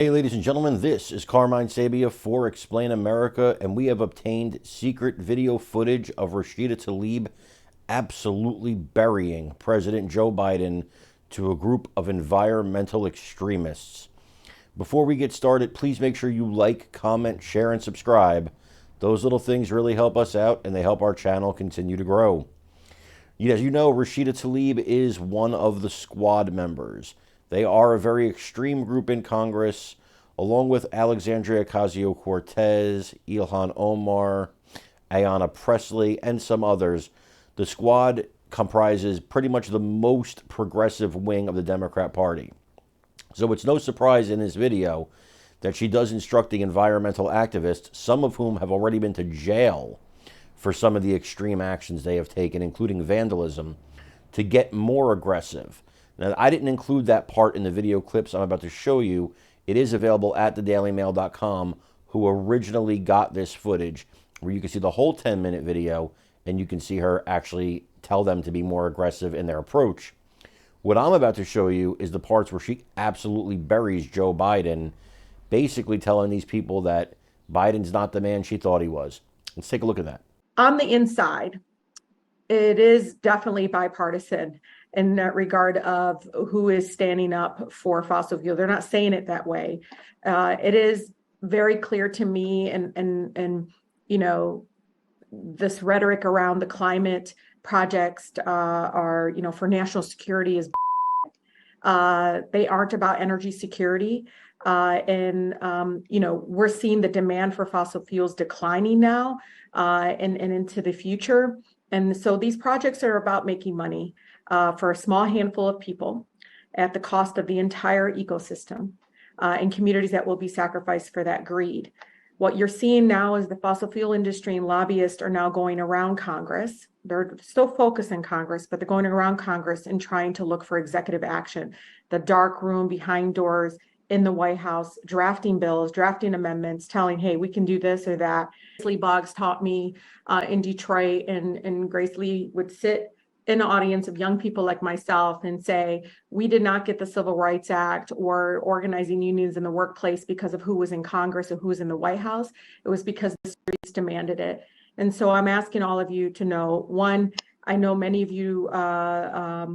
Hey, ladies and gentlemen, this is Carmine Sabia for Explain America, and we have obtained secret video footage of Rashida Tlaib absolutely burying President Joe Biden to a group of environmental extremists. Before we get started, please make sure you like, comment, share, and subscribe. Those little things really help us out, and they help our channel continue to grow. As you know, Rashida Tlaib is one of the squad members. They are a very extreme group in Congress, along with Alexandria Ocasio-Cortez, Ilhan Omar, Ayanna Pressley, and some others. The squad comprises pretty much the most progressive wing of the Democrat Party. So it's no surprise in this video that she does instruct the environmental activists, some of whom have already been to jail for some of the extreme actions they have taken, including vandalism, to get more aggressive. Now, I didn't include that part in the video clips I'm about to show you. It is available at thedailymail.com, who originally got this footage, where you can see the whole 10-minute video, and you can see her actually tell them to be more aggressive in their approach. What I'm about to show you is the parts where she absolutely buries Joe Biden, basically telling these people that Biden's not the man she thought he was. Let's take a look at that. On the inside, it is definitely bipartisan in that regard of who is standing up for fossil fuel. They're not saying it that way. It is very clear to me, and you know, this rhetoric around the climate projects are, for national security is they aren't about energy security. We're seeing the demand for fossil fuels declining now and into the future. And so these projects are about making money for a small handful of people at the cost of the entire ecosystem and communities that will be sacrificed for that greed. What you're seeing now is the fossil fuel industry and lobbyists are now going around Congress. They're still focused in Congress, but they're going around Congress and trying to look for executive action. The dark room behind doors in the White House, drafting bills, drafting amendments, telling, hey, we can do this or that. Grace Lee Boggs taught me in Detroit, and Grace Lee would sit in an audience of young people like myself and say, we did not get the Civil Rights Act or organizing unions in the workplace because of who was in Congress or who was in the White House. It was because the streets demanded it. And so I'm asking all of you to know, one, I know many of you are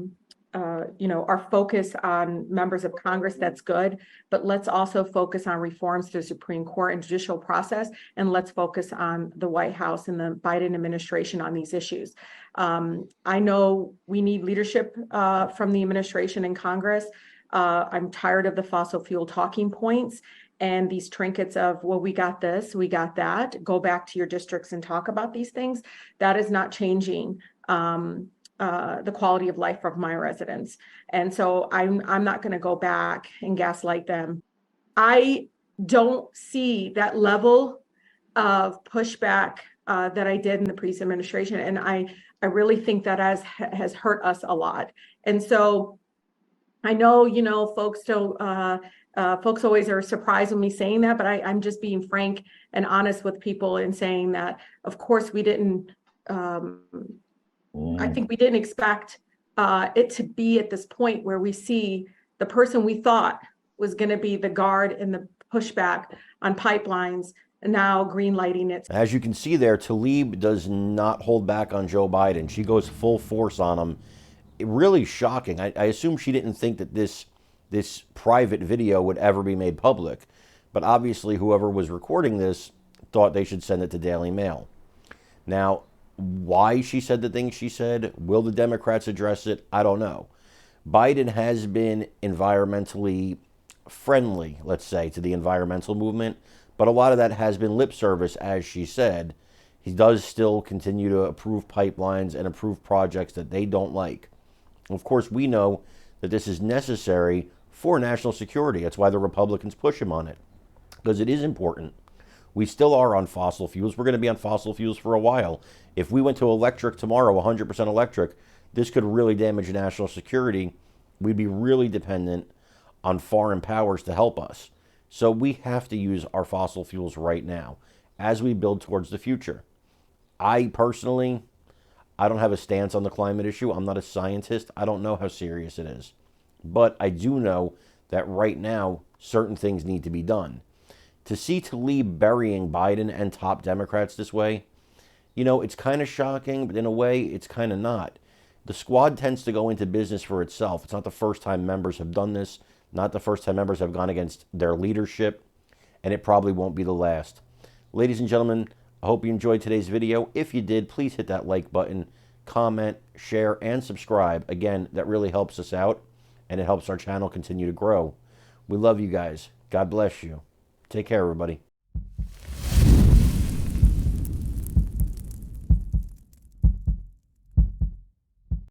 focused on members of Congress. That's good, but let's also focus on reforms to the Supreme Court and judicial process, and let's focus on the White House and the Biden administration on these issues. I know we need leadership from the administration and Congress. I'm tired of the fossil fuel talking points and these trinkets of, well, we got this, we got that. Go back to your districts and talk about these things. That is not changing the quality of life of my residents. And so I'm not going to go back and gaslight them. I don't see that level of pushback that I did in the previous administration. And I really think that has hurt us a lot. And so I know, folks don't, folks always are surprised when me saying that, but I'm just being frank and honest with people and saying that, of course, we didn't, I think we didn't expect it to be at this point where we see the person we thought was going to be the guard and the pushback on pipelines now green lighting it. As you can see there, Tlaib does not hold back on Joe Biden. She goes full force on him. Really shocking. I assume she didn't think that this private video would ever be made public, but obviously whoever was recording this thought they should send it to Daily Mail. Now, why she said the things she said, will the Democrats address it? I don't know. Biden has been environmentally friendly, let's say, to the environmental movement, but a lot of that has been lip service, as she said. He does still continue to approve pipelines and approve projects that they don't like. Of course, we know that this is necessary for national security. That's why the Republicans push him on it, because it is important. We still are on fossil fuels. We're going to be on fossil fuels for a while. If we went to electric tomorrow, 100% electric, this could really damage national security. We'd be really dependent on foreign powers to help us. So we have to use our fossil fuels right now as we build towards the future. I personally, I don't have a stance on the climate issue. I'm not a scientist. I don't know how serious it is. But I do know that right now certain things need to be done. To see Tlaib burying Biden and top Democrats this way, it's kind of shocking, but in a way, it's kind of not. The squad tends to go into business for itself. It's not the first time members have done this, not the first time members have gone against their leadership, and it probably won't be the last. Ladies and gentlemen, I hope you enjoyed today's video. If you did, please hit that like button, comment, share, and subscribe. Again, that really helps us out, and it helps our channel continue to grow. We love you guys. God bless you. Take care, everybody.